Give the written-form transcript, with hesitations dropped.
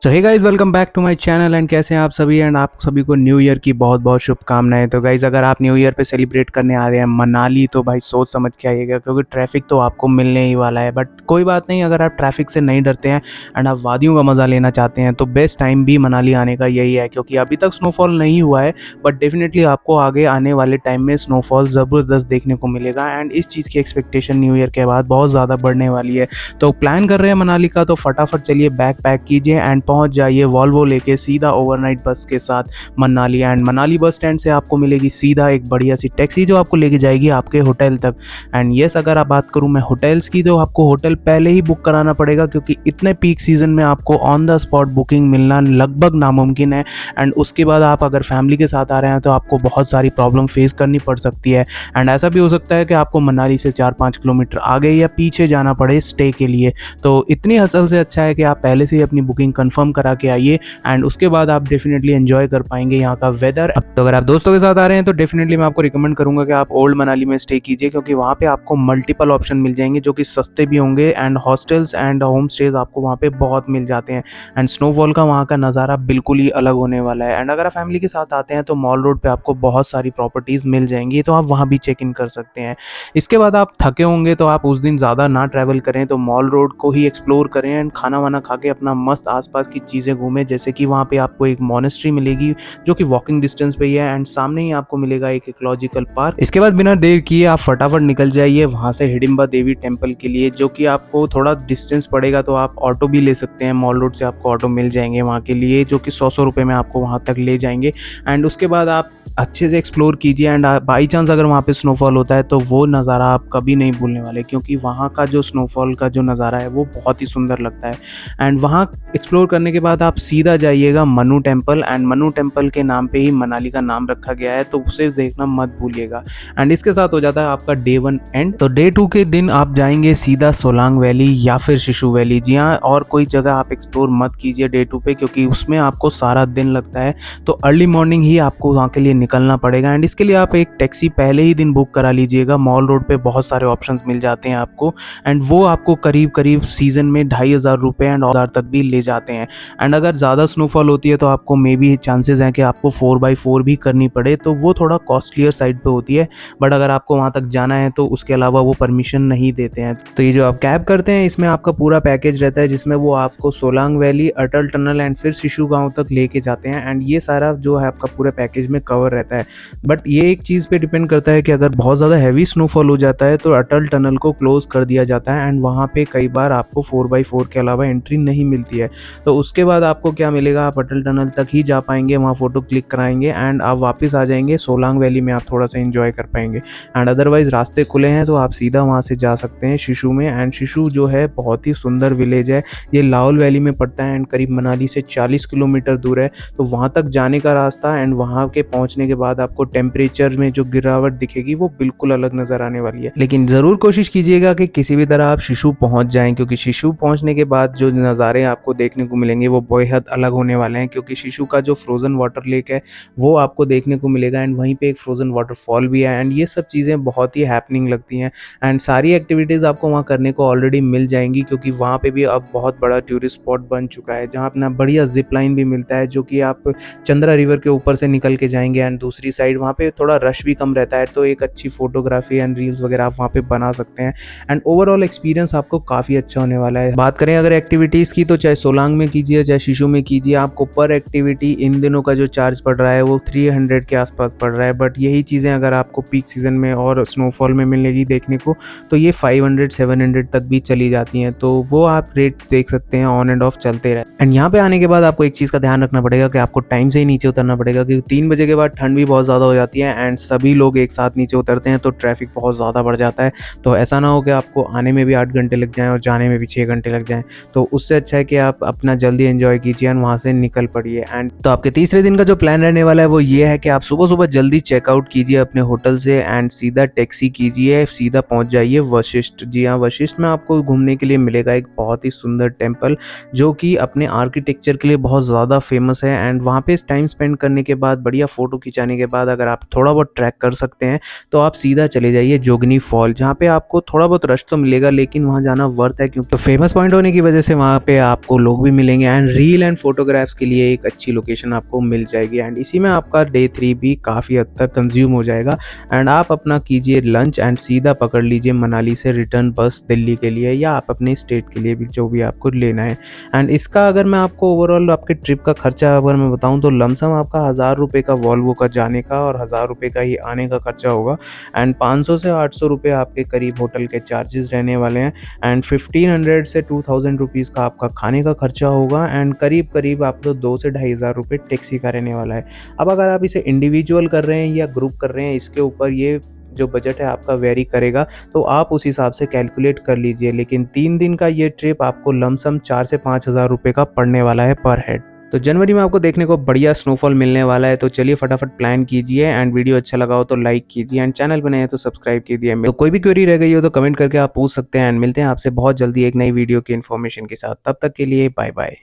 So hey guys, welcome back to my channel. And कैसे हैं आप सभी। एंड आप सभी को न्यू ईयर की बहुत बहुत शुभकामनाएं। तो गाइस, अगर आप न्यू ईयर पे सेलिब्रेट करने आ रहे हैं मनाली, तो भाई सोच समझ के आइएगा, क्योंकि ट्रैफिक तो आपको मिलने ही वाला है। बट कोई बात नहीं, अगर आप ट्रैफिक से नहीं डरते हैं एंड आप वादियों का मज़ा लेना चाहते हैं तो बेस्ट टाइम भी मनाली आने का यही है, क्योंकि अभी तक स्नोफॉल नहीं हुआ है। बट डेफिनेटली आपको आगे आने वाले टाइम में स्नोफॉल ज़बरदस्त देखने को मिलेगा। एंड इस चीज़ की एक्सपेक्टेशन न्यू ईयर के बाद बहुत ज़्यादा बढ़ने वाली है। तो प्लान कर रहे हैं मनाली का, तो फटाफट चलिए बैग पैक कीजिए एंड पहुंच जाइए वॉल्वो लेके सीधा ओवरनाइट बस के साथ Manali. And Manali bus stand से आपको मिलेगी सीधा एक बढ़िया सी टैक्सी जो आपको लेके जाएगी आपके होटल तक। एंड यस, अगर आप बात करूं मैं होटल्स की, तो आपको होटल पहले ही बुक कराना पड़ेगा, क्योंकि इतने पीक सीजन में आपको ऑन द स्पॉट बुकिंग मिलना लगभग नामुमकिन है। एंड उसके बाद आप अगर फैमिली के साथ आ रहे हैं तो आपको बहुत सारी प्रॉब्लम फेस करनी पड़ सकती है। एंड ऐसा भी हो सकता है कि आपको मनाली से 4-5 किलोमीटर आगे या पीछे जाना पड़े स्टे के लिए। तो इतनी हसल से अच्छा है कि आप पहले से ही अपनी बुकिंग कंफर्म करा के आइए। एंड उसके बाद आप डेफिनेटली एंजॉय कर पाएंगे यहाँ का वेदर। अब तो अगर आप दोस्तों के साथ आ रहे हैं तो डेफिनेटली मैं आपको रिकमेंड करूंगा कि आप ओल्ड मनाली में स्टे कीजिए, क्योंकि वहाँ पे आपको मल्टीपल ऑप्शन मिल जाएंगे जो कि सस्ते भी होंगे। And hostels and home stage आपको वहाँ पे बहुत मिल जाते हैं। एंड स्नोफॉल का वहाँ का नज़ारा बिल्कुल ही अलग होने वाला है। एंड अगर आप फैमिली के साथ आते हैं तो मॉल रोड पे आपको बहुत सारी प्रॉपर्टीज़ मिल जाएंगी, तो आप वहाँ भी चेक इन कर सकते हैं। इसके बाद आप थके होंगे तो आप उस दिन ज़्यादा ना ट्रैवल करें, तो मॉल रोड को ही एक्सप्लोर करें एंड खाना वाना खा के अपना मस्त आसपास की चीज़ें घूमें। जैसे कि वहाँ पे आपको एक मॉनेस्ट्री मिलेगी जो कि वॉकिंग डिस्टेंस पे ही है, एंड सामने ही आपको मिलेगा एक इकोलॉजिकल पार्क। इसके बाद बिना देर किए आप फटाफट निकल जाइए वहाँ से हिडिंबा देवी टेम्पल के लिए, जो कि आपको थोड़ा डिस्टेंस पड़ेगा, तो आप ऑटो भी ले सकते हैं। मॉल रोड से आपको ऑटो मिल जाएंगे वहाँ के लिए, जो कि 100 रुपये में आपको वहाँ तक ले जाएंगे। एंड उसके बाद आप अच्छे से एक्सप्लोर कीजिए। एंड बाई चांस अगर वहाँ पे स्नोफॉल होता है तो वो नज़ारा आप कभी नहीं भूलने वाले, क्योंकि वहाँ का जो स्नोफॉल का जो नज़ारा है वो बहुत ही सुंदर लगता है। एंड वहाँ एक्सप्लोर करने के बाद आप सीधा जाइएगा Manu temple. And Manu temple के नाम पे ही मनाली का नाम रखा गया है, तो उसे देखना मत भूलिएगा। एंड इसके साथ हो जाता है आपका डे 1 एंड। तो डे 2 के दिन आप जाएंगे सीधा सोलांग वैली या फिर शिशु वैली। जी हाँ, और कोई जगह आप एक्सप्लोर मत कीजिए डे 2 पे, क्योंकि उसमें आपको सारा दिन लगता है। तो अर्ली मॉर्निंग ही आपको वहाँ के लिए निकलना पड़ेगा। एंड इसके लिए आप एक टैक्सी पहले ही दिन बुक करा लीजिएगा। मॉल रोड पे बहुत सारे ऑप्शंस मिल जाते हैं आपको। एंड वो आपको करीब करीब सीजन में 2,500 रुपये एंड 1,000 तक भी ले जाते हैं। एंड अगर ज़्यादा स्नोफॉल होती है तो आपको मे बी चांसेस हैं कि आपको 4x4 भी करनी पड़े, तो वो थोड़ा कॉस्टलियर साइड पे होती है। बट अगर आपको वहाँ तक जाना है तो उसके अलावा वो परमिशन नहीं देते हैं। तो ये जो आप कैब करते हैं इसमें आपका पूरा पैकेज रहता है, जिसमें वो आपको Solang valley, Atal tunnel and फिर शिशु गाँव तक लेके जाते हैं। एंड ये सारा जो है आपका पूरे पैकेज में कवर रहता है। बट ये एक चीज़ पे डिपेंड करता है कि अगर बहुत ज़्यादा हैवी स्नोफॉल हो जाता है तो अटल टनल को क्लोज कर दिया जाता है। एंड वहाँ पे कई बार आपको 4x4 के अलावा एंट्री नहीं मिलती है। तो उसके बाद आपको क्या मिलेगा, आप अटल टनल तक ही जा पाएंगे, वहाँ फ़ोटो क्लिक कराएंगे एंड आप वापस आ जाएंगे सोलांग वैली में, आप थोड़ा सा एंजॉय कर पाएंगे। एंड अदरवाइज़ रास्ते खुले हैं तो आप सीधा वहाँ से जा सकते हैं शिशु में। एंड शिशु जो है बहुत ही सुंदर विलेज है, ये लाहौल वैली में पड़ता है एंड करीब मनाली से 40 किलोमीटर दूर है। तो वहाँ तक जाने का रास्ता एंड वहाँ के पहुँचने के बाद आपको टेम्परेचर में जो गिरावट दिखेगी वो बिल्कुल अलग नज़र आने वाली है। लेकिन ज़रूर कोशिश कीजिएगा कि किसी भी तरह आप शिशु पहुँच जाएँ, क्योंकि शिशु पहुँचने के बाद जो नज़ारे आपको देखने को मिलेंगे वो बेहद अलग होने वाले हैं। क्योंकि शिशु का जो फ्रोज़न वाटर लेक है वो आपको देखने को मिलेगा एंड वहीं पे एक फ्रोज़न वाटरफॉल भी है। एंड ये सब चीज़ें बहुत ही हैपनिंग लगती हैं। एंड सारी एक्टिविटीज़ आपको वहाँ करने को ऑलरेडी मिल जाएंगी, क्योंकि वहाँ पे भी अब बहुत बड़ा टूरिस्ट स्पॉट बन चुका है, जहाँ अपना बढ़िया जिप लाइन भी मिलता है, जो कि आप चंद्रा रिवर के ऊपर से निकल के जाएंगे। एंड दूसरी साइड वहाँ पे थोड़ा रश भी कम रहता है, तो एक अच्छी फोटोग्राफी एंड रील्स वगैरह आप वहाँ पे बना सकते हैं। एंड ओवरऑल एक्सपीरियंस आपको काफ़ी अच्छा होने वाला है। बात करें अगर एक्टिविटीज़ की, तो चाहे सोलांग में कीजिए चाहे शिशु में कीजिए, आपको पर एक्टिविटी इन दिनों का जो चार्ज पड़ रहा है वो 300 के आसपास पड़ रहा है। बट यही चीज़ें अगर आपको पीक सीजन में और स्नोफॉल में मिलेगी देखने को, तो ये 500-700 तक भी चली जाती हैं। तो वो आप रेट देख सकते हैं, ऑन एंड ऑफ चलते रहते हैं। एंड यहाँ पे आने के बाद आपको एक चीज़ का ध्यान रखना पड़ेगा कि आपको टाइम से ही नीचे उतरना पड़ेगा, क्योंकि 3 बजे के बाद ठंड भी बहुत ज़्यादा हो जाती है एंड सभी लोग एक साथ नीचे उतरते हैं, तो ट्रैफिक बहुत ज़्यादा बढ़ जाता है। तो ऐसा ना हो कि आपको आने में भी 8 घंटे लग जाएँ और जाने में भी 6 घंटे लग जाएँ। तो उससे अच्छा है कि आप अपना जल्दी एंजॉय कीजिए एंड वहाँ से निकल पड़िए। एंड तो आपके तीसरे दिन का जो प्लान रहने वाला है वो ये है कि आप सुबह सुबह जल्दी चेकआउट कीजिए अपने होटल से एंड सीधा टैक्सी कीजिए, सीधा पहुँच जाइए वशिष्ठ। जी हाँ, वशिष्ठ में आपको घूमने के लिए मिलेगा एक बहुत ही सुंदर टेम्पल, जो कि अपने आर्किटेक्चर के लिए बहुत ज़्यादा फेमस है। एंड वहाँ पे टाइम स्पेंड करने के बाद, बढ़िया फ़ोटो खिंचाने के बाद अगर आप थोड़ा बहुत ट्रैक कर सकते हैं तो आप सीधा चले जाइए जोगनी फॉल, जहाँ पे आपको थोड़ा बहुत रश तो मिलेगा लेकिन वहाँ जाना वर्थ है, क्योंकि फेमस पॉइंट होने की वजह से वहाँ पे आपको लोग भी मिलेंगे एंड रील एंड फोटोग्राफ्स के लिए एक अच्छी लोकेशन आपको मिल जाएगी। एंड इसी में आपका डे 3 भी काफ़ी हद तक कंज्यूम हो जाएगा एंड आप अपना कीजिए लंच एंड सीधा पकड़ लीजिए मनाली से रिटर्न बस दिल्ली के लिए या आप अपने स्टेट के लिए भी जो भी आपको लेना है। एंड इसका अगर मैं आपको ओवरऑल आपके ट्रिप का खर्चा अगर मैं बताऊं तो लमसम आपका 1000 रुपये का वॉल्वो का जाने का और 1000 रुपये का ही आने का खर्चा होगा एंड 500 से 800 रुपये आपके करीब होटल के चार्जेस रहने वाले हैं एंड 1500 से 2000 रुपीज़ का आपका खाने का खर्चा होगा एंड करीब करीब आपको 2 से 2500 रुपये टैक्सी का रहने वाला है। अब अगर आप इसे इंडिविजुअल कर रहे हैं या ग्रुप कर रहे हैं, इसके ऊपर ये जो बजट है आपका वेरी करेगा, तो आप उस हिसाब से कैलकुलेट कर लीजिए। लेकिन 3 दिन का ये ट्रिप आपको लमसम 4 से 5000 रुपये का पड़ने वाला है पर हेड। तो जनवरी में आपको देखने को बढ़िया स्नोफॉल मिलने वाला है, तो चलिए फटाफट प्लान कीजिए एंड वीडियो अच्छा लगा हो तो लाइक कीजिए एंड चैनल पर नए हैं तो सब्सक्राइब कीजिए। तो कोई भी क्वेरी रह गई हो तो कमेंट करके आप पूछ सकते हैं एंड मिलते हैं आपसे बहुत जल्दी एक नई वीडियो की इन्फॉर्मेशन के साथ। तब तक के लिए बाय बाय।